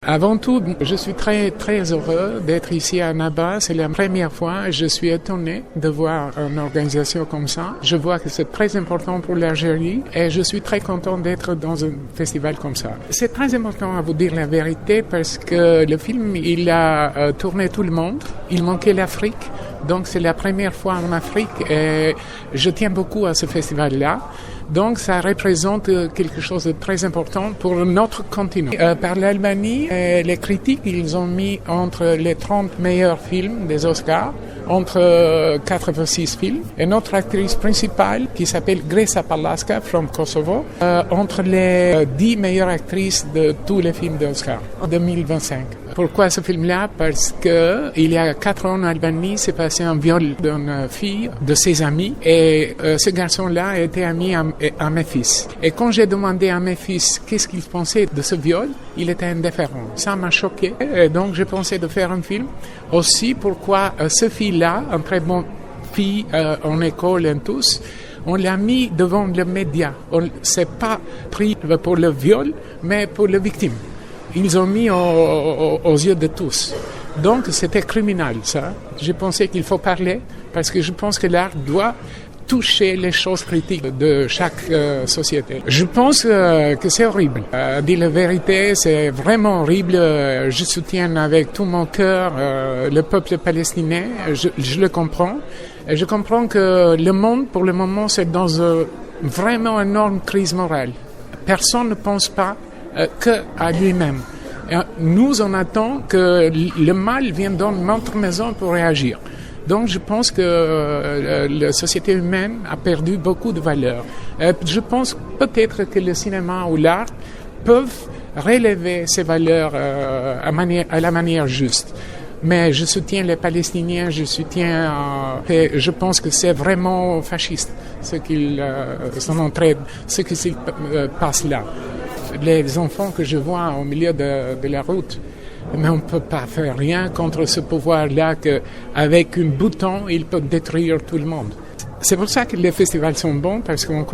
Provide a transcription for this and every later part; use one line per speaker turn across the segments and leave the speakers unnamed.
Avant tout, je suis très heureux d'être ici à Annaba. C'est la première fois. Je suis étonné de voir une organisation comme ça. Je vois que c'est très important pour l'Algérie et je suis très content d'être dans un festival comme ça. C'est très important à vous dire la vérité parce que le film, il a tourné tout le monde. Il manquait l'Afrique. Donc c'est la première fois en Afrique et je tiens beaucoup à ce festival-là. Donc ça représente quelque chose de très important pour notre continent. Par l'Albanie, les critiques, ils ont mis entre les 30 meilleurs films des Oscars, entre 86 films. Et notre actrice principale, qui s'appelle Gresa Palaska, from Kosovo, entre les 10 meilleures actrices de tous les films d'Oscar en 2025. Pourquoi ce film-là? Parce que il y a 4 ans en Albanie, s'est passé un viol d'une fille de ses amis et ce garçon-là était ami à mes fils. Et quand j'ai demandé à mes fils qu'est-ce qu'ils pensaient de ce viol, il était indifférent. Ça m'a choqué et donc j'ai pensé de faire un film. Aussi pourquoi ce fille-là, un très bon fille en école et tous, on l'a mis devant les médias. On ne s'est pas pris pour le viol, mais pour la victime. Ils ont mis aux yeux de tous. Donc, c'était criminel, ça. J'ai pensé qu'il faut parler, parce que je pense que l'art doit toucher les choses critiques de chaque société. Je pense que c'est horrible. Dire la vérité, c'est vraiment horrible. Je soutiens avec tout mon cœur le peuple palestinien. Je le comprends. Et je comprends que le monde, pour le moment, c'est dans vraiment une énorme crise morale. Personne ne pense pas qu'à lui-même. Nous, on attend que le mal vienne dans notre maison pour réagir. Donc, je pense que la société humaine a perdu beaucoup de valeurs. Je pense peut-être que le cinéma ou l'art peuvent relever ces valeurs à la manière juste. Mais je soutiens les Palestiniens, je je pense que c'est vraiment fasciste ce qu'ils sont en train, ce qui se passe là. Les enfants que je vois au milieu de la route, mais on ne peut pas faire rien contre ce pouvoir-là qu'avec un bouton, il peut détruire tout le monde. C'est pour ça que les festivals sont bons, parce qu'on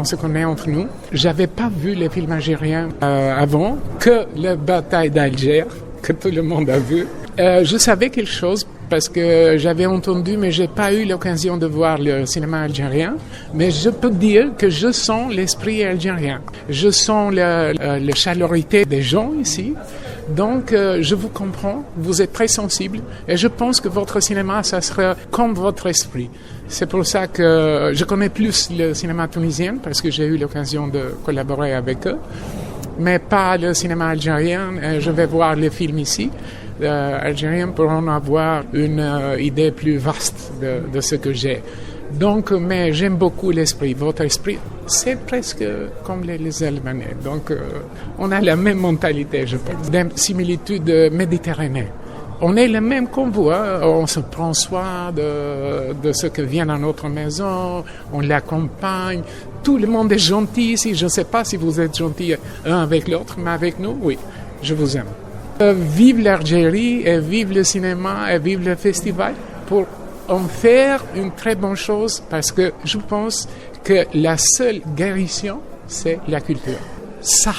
se connaît entre nous. J'avais pas vu les films algériens avant, que la bataille d'Alger, que tout le monde a vu. Je savais quelque chose parce que j'avais entendu, mais j'ai pas eu l'occasion de voir le cinéma algérien. Mais je peux dire que je sens l'esprit algérien. Je sens la chaleurité des gens ici. Donc, je vous comprends. Vous êtes très sensible. Et je pense que votre cinéma, ça sera comme votre esprit. C'est pour ça que je connais plus le cinéma tunisien parce que j'ai eu l'occasion de collaborer avec eux. Mais pas le cinéma algérien. Je vais voir les films ici. Algériens pourront avoir une idée plus vaste de ce que j'ai. Donc, mais j'aime beaucoup l'esprit. Votre esprit, c'est presque comme les Albanais. Donc, on a la même mentalité, je pense. Des similitudes méditerranéennes. On est les mêmes comme vous, hein? On se prend soin de ce qui vient à notre maison, on l'accompagne. Tout le monde est gentil ici. Je ne sais pas si vous êtes gentils l'un avec l'autre, mais avec nous, oui, je vous aime. Vive l'Algérie et vive le cinéma et vive le festival pour en faire une très bonne chose parce que je pense que la seule guérison, c'est la culture. Ça.